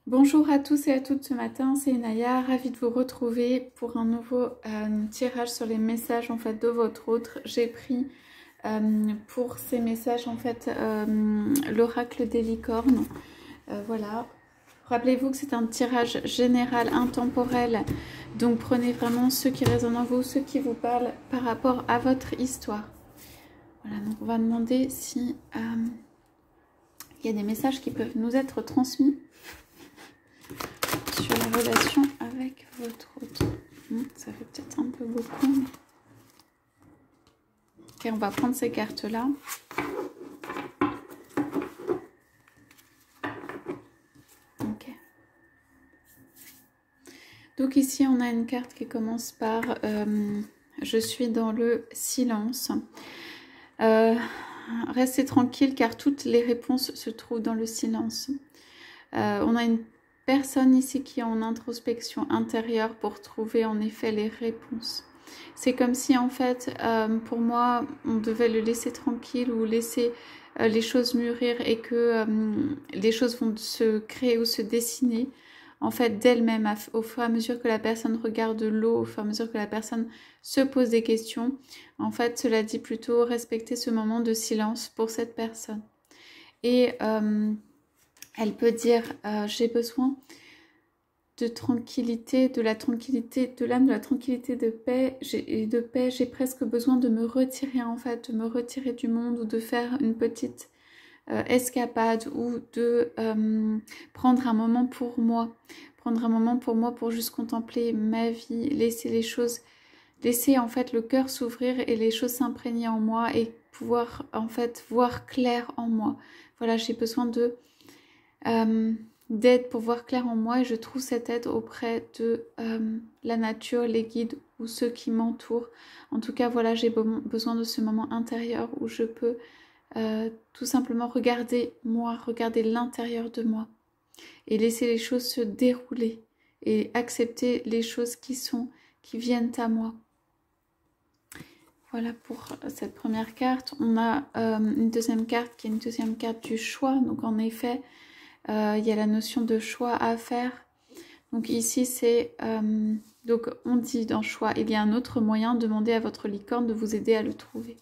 Bonjour à tous et à toutes ce matin, c'est Inaya, ravie de vous retrouver pour un nouveau tirage sur les messages en fait de votre autre. J'ai pris pour ces messages en fait l'oracle des licornes. Voilà, rappelez-vous que c'est un tirage général, intemporel, donc prenez vraiment ceux qui résonnent en vous, ceux qui vous parlent par rapport à votre histoire. Voilà, donc on va demander si il y a des messages qui peuvent nous être transmis sur la relation avec votre autre. Ça fait peut-être un peu beaucoup. Ok, on va prendre ces cartes-là. Ok. Donc ici, on a une carte qui commence par je suis dans le silence. Restez tranquille car toutes les réponses se trouvent dans le silence. On a une personne ici qui est en introspection intérieure pour trouver en effet les réponses. C'est comme si en fait, pour moi, on devait le laisser tranquille ou laisser les choses mûrir et que les choses vont se créer ou se dessiner en fait d'elles-mêmes au fur et à mesure que la personne regarde l'eau, au fur et à mesure que la personne se pose des questions. En fait, cela dit plutôt respecter ce moment de silence pour cette personne. Et elle peut dire j'ai besoin de tranquillité, de la tranquillité de l'âme, de la tranquillité de paix. J'ai presque besoin de me retirer en fait, de me retirer du monde ou de faire une petite escapade ou de prendre un moment pour moi. Prendre un moment pour moi pour juste contempler ma vie, laisser les choses, laisser en fait le cœur s'ouvrir et les choses s'imprégner en moi et pouvoir en fait voir clair en moi. Voilà, j'ai besoin de d'aide pour voir clair en moi et je trouve cette aide auprès de la nature, les guides ou ceux qui m'entourent. En tout cas, voilà, j'ai besoin de ce moment intérieur où je peux tout simplement regarder moi, regarder l'intérieur de moi et laisser les choses se dérouler et accepter les choses qui viennent à moi. Voilà pour cette première carte. On a une deuxième carte qui est une deuxième carte du choix. Donc en effet, il y a la notion de choix à faire. Donc ici, c'est... donc on dit dans choix, il y a un autre moyen, demandez à votre licorne de vous aider à le trouver.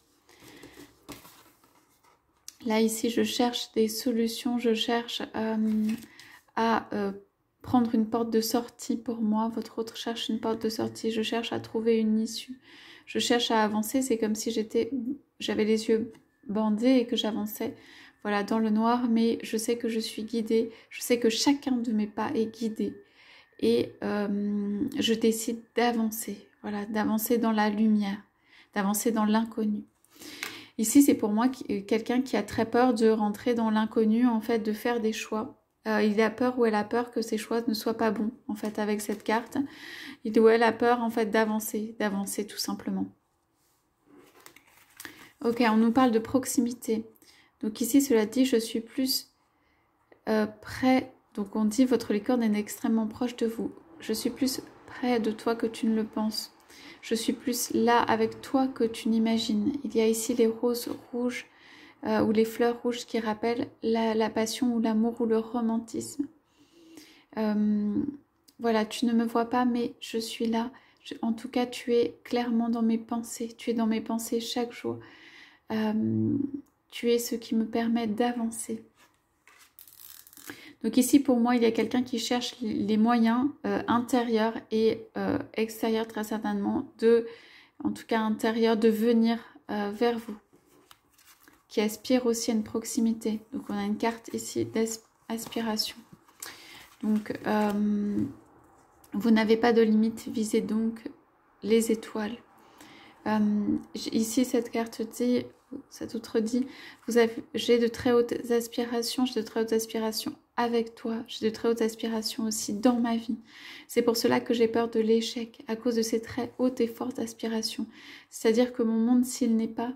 Là, ici, je cherche des solutions, je cherche à prendre une porte de sortie pour moi. Votre autre cherche une porte de sortie, je cherche à trouver une issue. Je cherche à avancer, c'est comme si j'avais les yeux bandés et que j'avançais voilà, dans le noir, mais je sais que je suis guidée, je sais que chacun de mes pas est guidé. Et je décide d'avancer, voilà, d'avancer dans la lumière, d'avancer dans l'inconnu. Ici, c'est pour moi quelqu'un qui a très peur de rentrer dans l'inconnu, en fait, de faire des choix. Il a peur ou elle a peur que ses choix ne soient pas bons, en fait, avec cette carte. Il ou elle a peur, en fait, d'avancer tout simplement. Ok, on nous parle de proximité. Donc ici, cela dit, je suis plus près. Donc on dit, votre licorne est extrêmement proche de vous. Je suis plus près de toi que tu ne le penses. Je suis plus là avec toi que tu n'imagines. Il y a ici les roses rouges ou les fleurs rouges qui rappellent la passion ou l'amour ou le romantisme. Voilà, tu ne me vois pas, mais je suis là. En tout cas, tu es clairement dans mes pensées. Tu es dans mes pensées chaque jour. Tu es ce qui me permet d'avancer. Donc ici, pour moi, il y a quelqu'un qui cherche les moyens intérieurs et extérieurs, très certainement, en tout cas intérieur, de venir vers vous. Qui aspire aussi à une proximité. Donc on a une carte ici d'aspiration. Donc vous n'avez pas de limite, visez donc les étoiles. Ici cette carte dit, cette autre dit, j'ai de très hautes aspirations, j'ai de très hautes aspirations avec toi, j'ai de très hautes aspirations aussi dans ma vie. C'est pour cela que j'ai peur de l'échec, à cause de ces très hautes et fortes aspirations. C'est-à-dire que mon monde, s'il n'est pas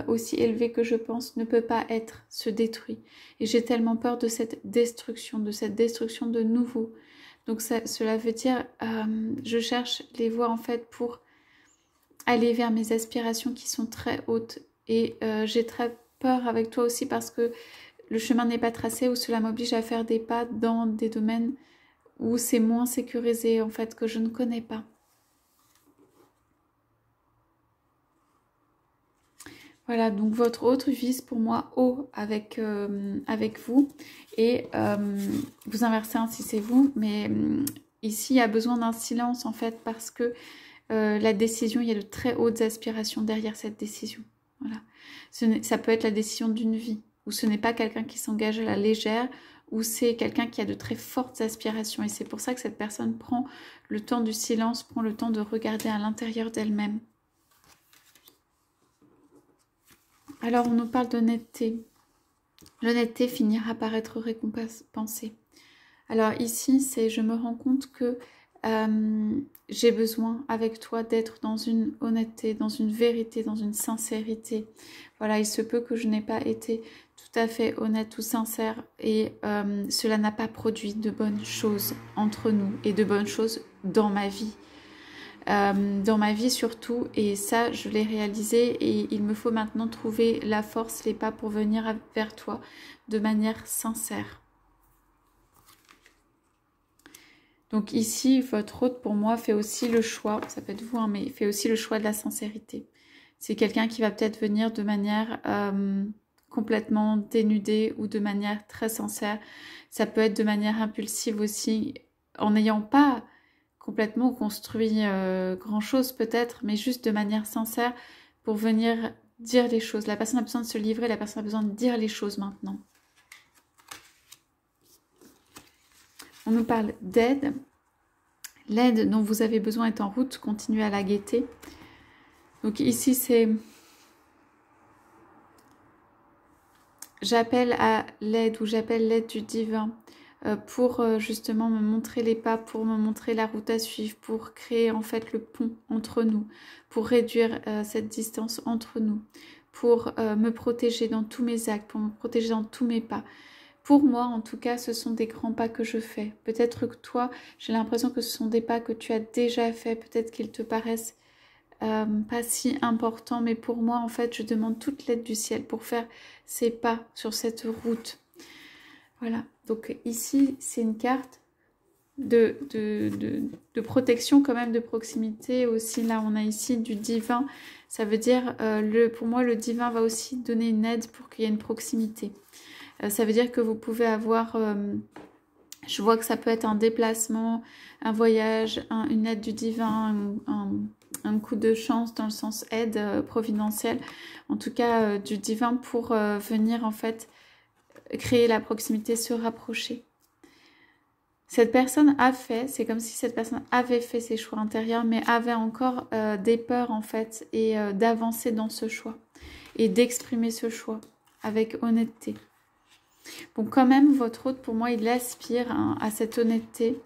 aussi élevé que je pense, ne peut pas se détruit. Et j'ai tellement peur de cette destruction de nouveau. Donc cela veut dire, je cherche les voies en fait pour aller vers mes aspirations qui sont très hautes. Et j'ai très peur avec toi aussi parce que le chemin n'est pas tracé ou cela m'oblige à faire des pas dans des domaines où c'est moins sécurisé, en fait, que je ne connais pas. Voilà, donc votre autre vise pour moi haut avec, avec vous et vous inversez si c'est vous, mais ici il y a besoin d'un silence en fait parce que la décision, il y a de très hautes aspirations derrière cette décision. Voilà. Ça peut être la décision d'une vie, ou ce n'est pas quelqu'un qui s'engage à la légère, ou c'est quelqu'un qui a de très fortes aspirations. Et c'est pour ça que cette personne prend le temps du silence, prend le temps de regarder à l'intérieur d'elle-même. Alors on nous parle d'honnêteté. L'honnêteté finira par être récompensée. Alors ici, c'est je me rends compte que j'ai besoin avec toi d'être dans une honnêteté, dans une vérité, dans une sincérité. Voilà, il se peut que je n'ai pas été tout à fait honnête ou sincère et cela n'a pas produit de bonnes choses entre nous et de bonnes choses dans ma vie. Dans ma vie surtout, et ça je l'ai réalisé et il me faut maintenant trouver la force, les pas pour venir vers toi de manière sincère. Donc ici, votre hôte pour moi fait aussi le choix, ça peut être vous, hein, mais fait aussi le choix de la sincérité. C'est quelqu'un qui va peut-être venir de manière complètement dénudée ou de manière très sincère. Ça peut être de manière impulsive aussi, en n'ayant pas complètement construit grand-chose peut-être, mais juste de manière sincère pour venir dire les choses. La personne a besoin de se livrer, la personne a besoin de dire les choses maintenant. On nous parle d'aide. L'aide dont vous avez besoin est en route, continuez à la guetter. Donc ici c'est... J'appelle à l'aide ou j'appelle l'aide du divin pour justement me montrer les pas, pour me montrer la route à suivre, pour créer en fait le pont entre nous, pour réduire cette distance entre nous, pour me protéger dans tous mes actes, pour me protéger dans tous mes pas. Pour moi, en tout cas, ce sont des grands pas que je fais. Peut-être que toi, j'ai l'impression que ce sont des pas que tu as déjà faits. Peut-être qu'ils te paraissent pas si importants. Mais pour moi, en fait, je demande toute l'aide du ciel pour faire ces pas sur cette route. Voilà. Donc ici, c'est une carte de protection quand même, de proximité. Aussi, là, on a ici du divin. Ça veut dire, pour moi, le divin va aussi donner une aide pour qu'il y ait une proximité. Ça veut dire que vous pouvez avoir, je vois que ça peut être un déplacement, un voyage, une aide du divin, un coup de chance dans le sens aide providentielle, en tout cas du divin pour venir en fait créer la proximité, se rapprocher. Cette personne a fait, c'est comme si cette personne avait fait ses choix intérieurs, mais avait encore des peurs en fait, et d'avancer dans ce choix, et d'exprimer ce choix avec honnêteté. Bon, quand même, votre hôte, pour moi, il aspire hein, à cette honnêteté,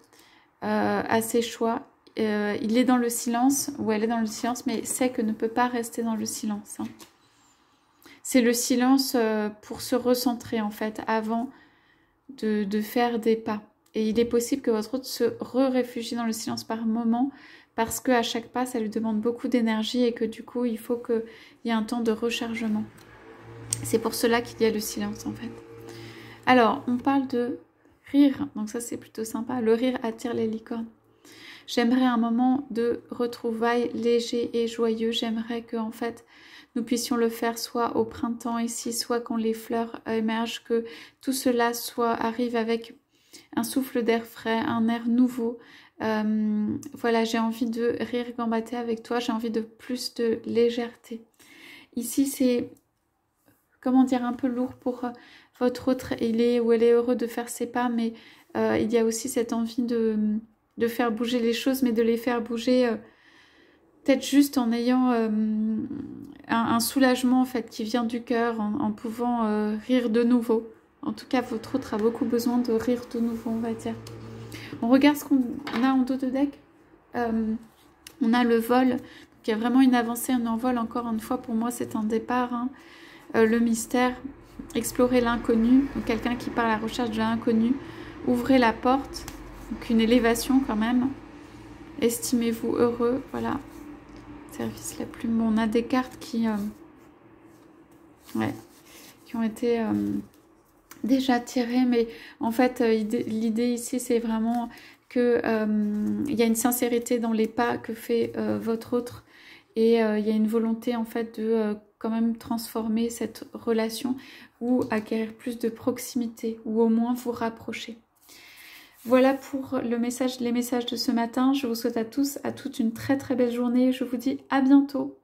à ses choix. Il est dans le silence, ou elle est dans le silence, mais sait que ne peut pas rester dans le silence. Hein. C'est le silence pour se recentrer, en fait, avant de faire des pas. Et il est possible que votre hôte se réfugie dans le silence par moment, parce qu'à chaque pas, ça lui demande beaucoup d'énergie et que du coup, il faut qu'il y ait un temps de rechargement. C'est pour cela qu'il y a le silence, en fait. Alors, on parle de rire, donc ça c'est plutôt sympa. Le rire attire les licornes. J'aimerais un moment de retrouvailles léger et joyeux. J'aimerais que en fait nous puissions le faire soit au printemps ici, soit quand les fleurs émergent, que tout cela arrive avec un souffle d'air frais, un air nouveau. Voilà, j'ai envie de rire, gambater avec toi. J'ai envie de plus de légèreté. Ici c'est, comment dire, un peu lourd pour votre autre, il est ou elle est heureux de faire ses pas, mais il y a aussi cette envie de faire bouger les choses, mais de les faire bouger peut-être juste en ayant un soulagement en fait qui vient du cœur, en pouvant rire de nouveau. En tout cas, votre autre a beaucoup besoin de rire de nouveau, on va dire. On regarde ce qu'on a en dos de deck. On a le vol, donc il y a vraiment une avancée, un envol. Encore une fois, pour moi, c'est un départ. Hein. Le mystère. Explorer l'inconnu, donc quelqu'un qui part à la recherche de l'inconnu. Ouvrez la porte, donc une élévation quand même. Estimez-vous heureux, voilà. Service la plume. On a des cartes qui ont été déjà tiré, mais en fait, l'idée ici, c'est vraiment que il y a une sincérité dans les pas que fait votre autre, et il y a une volonté en fait de quand même transformer cette relation ou acquérir plus de proximité, ou au moins vous rapprocher. Voilà pour les messages de ce matin. Je vous souhaite à tous, à toutes une très très belle journée. Je vous dis à bientôt.